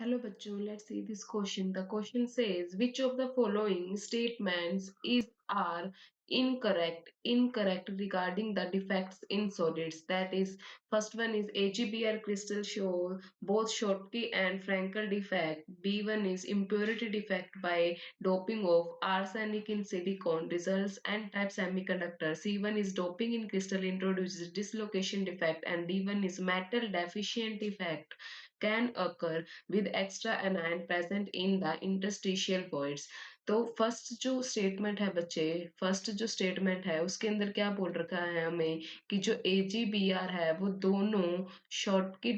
Hello bachcho, let's see this question. The question says which of the following statements is are incorrect regarding the defects in solids. That is, first one is AgBr crystal show both Schottky and Frankel defect. B1 is impurity defect by doping of arsenic in silicon results n-type semiconductor. C1 is doping in crystal introduces dislocation defect, and D1 is metal deficient defect can occur with extra anion present in the interstitial voids. तो first जो statement है उसके अंदर क्या बोल रखा है हमें कि जो AgBr है वो दोनों शॉर्टकी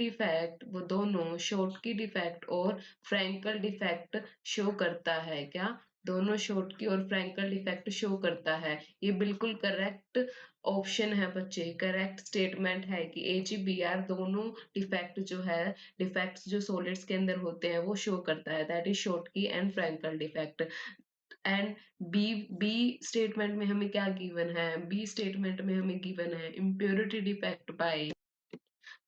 डिफेक्ट और फ्रैंकल डिफेक्ट शो करता है। क्या दोनों शॉर्टकी और फ्रैंकल डिफेक्ट शो करता है। ये बिल्कुल करेक्ट ऑप्शन है बच्चे, करेक्ट स्टेटमेंट है कि AgBr दोनों डिफेक्ट जो है डिफेक्ट्स जो सॉलिड्स के अंदर होते हैं वो शो करता है। That is Schottky and Frenkel defect. And B B statement में हमें क्या गिवन है? बी स्टेटमेंट में हमें गिवन है इम्प्योरिटी डिफेक्ट बाय।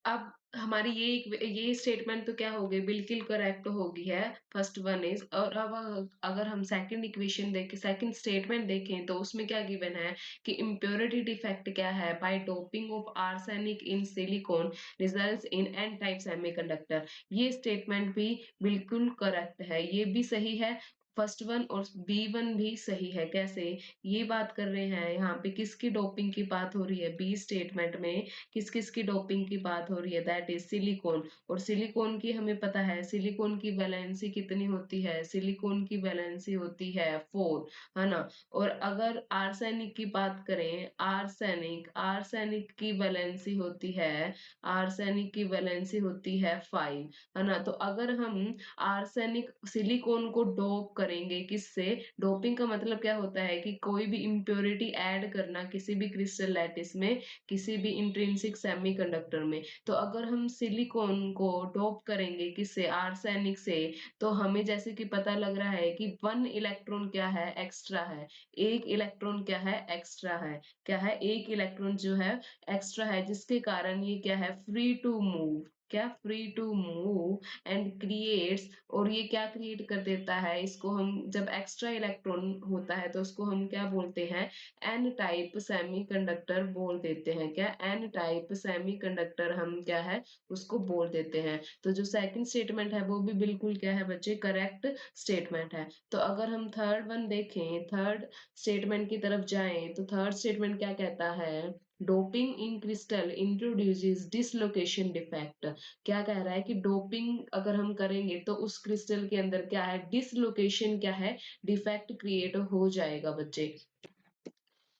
अब हमारी ये स्टेटमेंट तो क्या हो गई, बिल्कुल करेक्ट हो गई है, फर्स्ट वन इज। और अब अगर हम सेकंड इक्वेशन देखें, सेकंड स्टेटमेंट देखें तो उसमें क्या गिवन है कि इम्प्योरिटी डिफेक्ट क्या है, by doping of arsenic in silicon results in N type semiconductor. ये स्टेटमेंट भी बिल्कुल करेक्ट है, ये भी सही है। फर्स्ट वन और बी वन भी सही है। कैसे? ये बात कर रहे हैं यहाँ पे किसकी डोपिंग की बात हो रही है, बी स्टेटमेंट में किस किस की डोपिंग की बात हो रही है, दैट इज सिलिकॉन। और सिलिकॉन की हमें पता है सिलिकॉन की वैलेंसी कितनी होती है, सिलिकॉन की वैलेंसी होती है 4, है ना। और अगर आर्सेनिक की बात करें, आर्सेनिक की वैलेंसी होती है, आर्सेनिक की वैलेंसी होती है 5, है ना। तो अगर हम आर्सेनिक सिलिकॉन को डोप करेंगे किससे, डोपिंग का मतलब क्या होता है कि कोई भी इम्प्योरिटी ऐड करना किसी भी क्रिस्टल लैटिस में, किसी भी इंट्रिंसिक सेमीकंडक्टर में। तो अगर हम सिलिकॉन को डोप करेंगे किससे, आर्सेनिक से, तो हमें जैसे कि पता लग रहा है कि 1 इलेक्ट्रॉन क्या है, एक्स्ट्रा है। एक इलेक्ट्रॉन क्या है, एक्स्ट्रा है। क्या है, एक इलेक्ट्रॉन जो है एक्स्ट्रा है, जिसके कारण ये क्या है, फ्री टू मूव। क्या, free to move and creates. और ये क्या क्रिएट कर देता है, इसको हम जब एक्स्ट्रा इलेक्ट्रॉन होता है तो उसको हम क्या बोलते हैं, एन टाइप सेमीकंडक्टर बोल देते हैं। क्या, एन टाइप सेमीकंडक्टर हम क्या है उसको बोल देते हैं। तो जो सेकंड स्टेटमेंट है वो भी बिल्कुल क्या है बच्चे, करेक्ट स्टेटमेंट है। तो अगर हम थर्ड वन देखें, थर्ड स्टेटमेंट की तरफ जाएं, तो थर्ड स्टेटमेंट क्या कहता है, डोपिंग इन क्रिस्टल इंट्रोड्यूसेस डिसलोकेशन डिफेक्ट। क्या कह रहा है कि डोपिंग अगर हम करेंगे तो उस क्रिस्टल के अंदर क्या है, डिसलोकेशन क्या है, डिफेक्ट क्रिएट हो जाएगा बच्चे।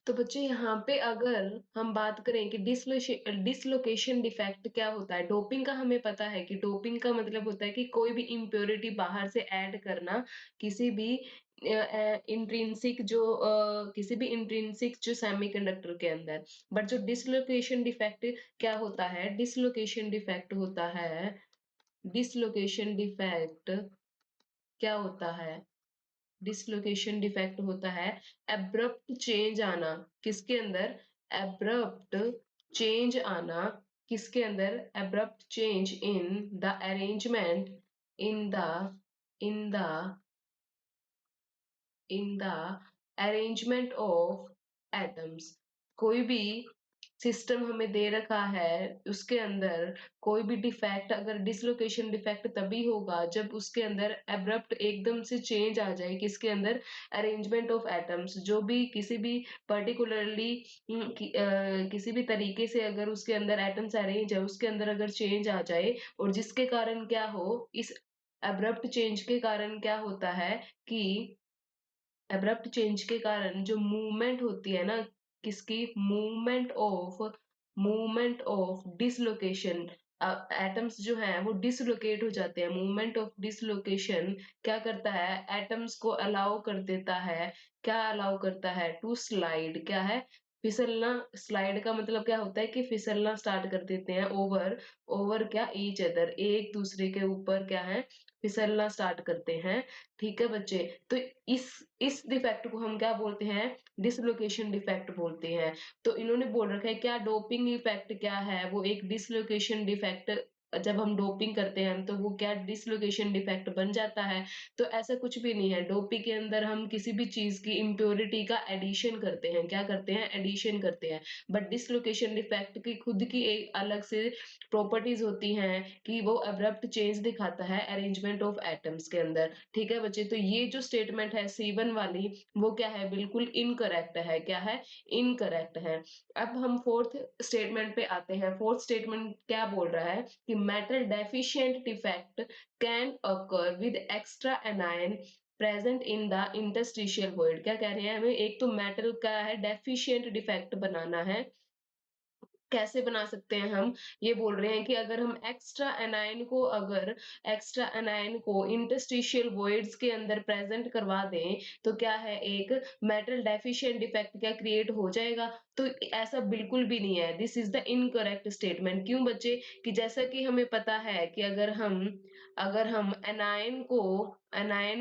तो बच्चे यहाँ पे अगर हम बात करें कि डिसलोकेशन डिफेक्ट क्या होता है, डोपिंग का हमें पता है कि डोपिंग का मतलब होता है कि कोई भी इम्प्योरिटी बाहर से ऐड करना किसी भी किसी भी इंट्रिंसिक जो सेमीकंडक्टर के अंदर। बट जो डिसलोकेशन डिफेक्ट क्या होता है, डिसलोकेशन डिफेक्ट क्या होता है, डिसलोकेशन डिफेक्ट होता है एब्रप्ट चेंज आना, किसके अंदर, एब्रप्ट चेंज आना, किसके अंदर, abrupt change in the arrangement, in the in the in the arrangement of atoms. कोई भी सिस्टम हमें दे रखा है, उसके अंदर कोई भी डिफेक्ट, अगर डिसलोकेशन डिफेक्ट तभी होगा जब उसके अंदर एब्रप्ट एकदम से चेंज आ जाए, किसके अंदर, अरेंजमेंट ऑफ एटम्स। जो भी किसी भी पर्टिकुलरली किसी भी तरीके से अगर उसके अंदर एटम्स अरेंज है, उसके अंदर अगर चेंज आ जाए, और जिसके कारण क्या हो, इस एब्रप्ट चेंज के कारण क्या होता है कि एब्रप्ट चेंज के कारण जो मूवमेंट होती है ना, किसकी, मूवमेंट ऑफ डिसलोकेशन, एटम्स जो है वो डिसलोकेट हो जाते हैं। मूवमेंट ऑफ डिसलोकेशन क्या करता है, एटम्स को अलाउ कर देता है, क्या अलाउ करता है, टू स्लाइड, क्या है, फिसलना। स्लाइड का मतलब क्या होता है कि फिसलना स्टार्ट कर देते हैं, ओवर ओवर क्या, ईच अदर, एक दूसरे के ऊपर क्या है, फिसलना स्टार्ट करते हैं। ठीक है बच्चे। तो इस इस डिफेक्ट को हम क्या बोलते हैं, डिसलोकेशन डिफेक्ट बोलते हैं। तो इन्होंने बोल रखा है क्या, डोपिंग इफेक्ट क्या है, वो एक डिसलोकेशन डिफेक्ट जब हम डोपिंग करते हैं तो वो क्या डिसलोकेशन डिफेक्ट बन जाता है। तो ऐसा कुछ भी नहीं है, डोपिंग के अंदर हम किसी भी चीज की इम्प्योरिटी का एडिशन करते हैं, क्या करते हैं, एडिशन करते हैं। बट डिसलोकेशन डिफेक्ट की खुद की एक अलग से प्रॉपर्टीज होती हैं कि वो अब्रप्ट चेंज दिखाता है अरेंजमेंट ऑफ एटम्स के अंदर। ठीक है बच्चे, तो ये जो स्टेटमेंट है C1 वाली, वो क्या है, बिल्कुल इनकरेक्ट है। क्या है, इनकरेक्ट है। अब हम फोर्थ स्टेटमेंट पे आते हैं। फोर्थ स्टेटमेंट क्या बोल रहा है कि metal deficient defect can occur with extra anion present in the interstitial void. क्या कह रहे हैं, हमें एक तो मेटल का है डेफिशिएंट डिफेक्ट बनाना है। कैसे बना सकते हैं हम, ये बोल रहे हैं कि अगर हम एक्स्ट्रा एनायन को इंटरस्टिशियल वॉइड्स के अंदर प्रेजेंट करवा दें, तो क्या है, एक मेटल डेफिशिएंट डिफेक्ट क्या क्रिएट हो जाएगा। तो ऐसा बिल्कुल भी नहीं है, this is the incorrect statement. क्यों बच्चे, कि जैसा कि हमें पता है कि अगर हम एनायन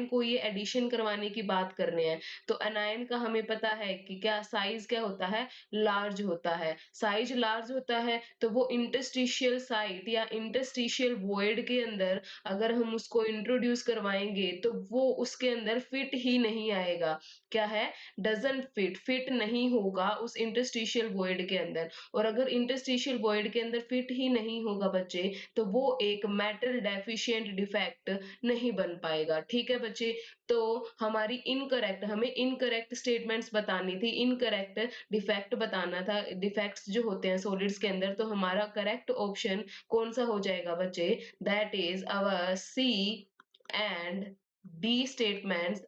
को ये एडिशन करवाने की बात कर रहे हैं, तो एनायन का हमें पता है कि क्या साइज क्या होता है, लार्ज होता है। साइज लार्ज होता है तो वो इंटरस्टिशियल साइट या इंटरस्टिशियल वॉइड के अंदर अगर हम उसको इंट्रोड्यूस करवाएंगे तो वो उसके अंदर फिट ही नहीं आएगा। क्या है, डजंट फिट नहीं होगा उस इंटरस्टिशियल वॉइड के अंदर। और अगर इंटरस्टिशियल वॉइड के अंदर फिट ही नहीं होगा बच्चे, तो वो एक मेटल डेफिशिएंट डिफेक्ट नहीं बन पाएगा। ठीक है बच्चे, तो हमें इनकरेक्ट स्टेटमेंट्स बतानी थी, इनकरेक्ट डिफेक्ट बताना था, डिफेक्ट्स जो होते हैं सॉलिड्स के अंदर। तो हमारा करेक्ट ऑप्शन कौन सा हो जाएगा बच्चे, that is our C and D statements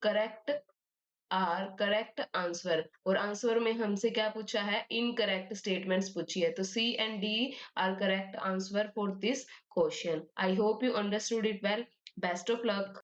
correct correct answer. और आंसर में हमसे क्या पूछा है, इनकरेक्ट स्टेटमेंट्स पूछी है। तो C and D are correct answer for this question. I hope you understood it well. Best of luck.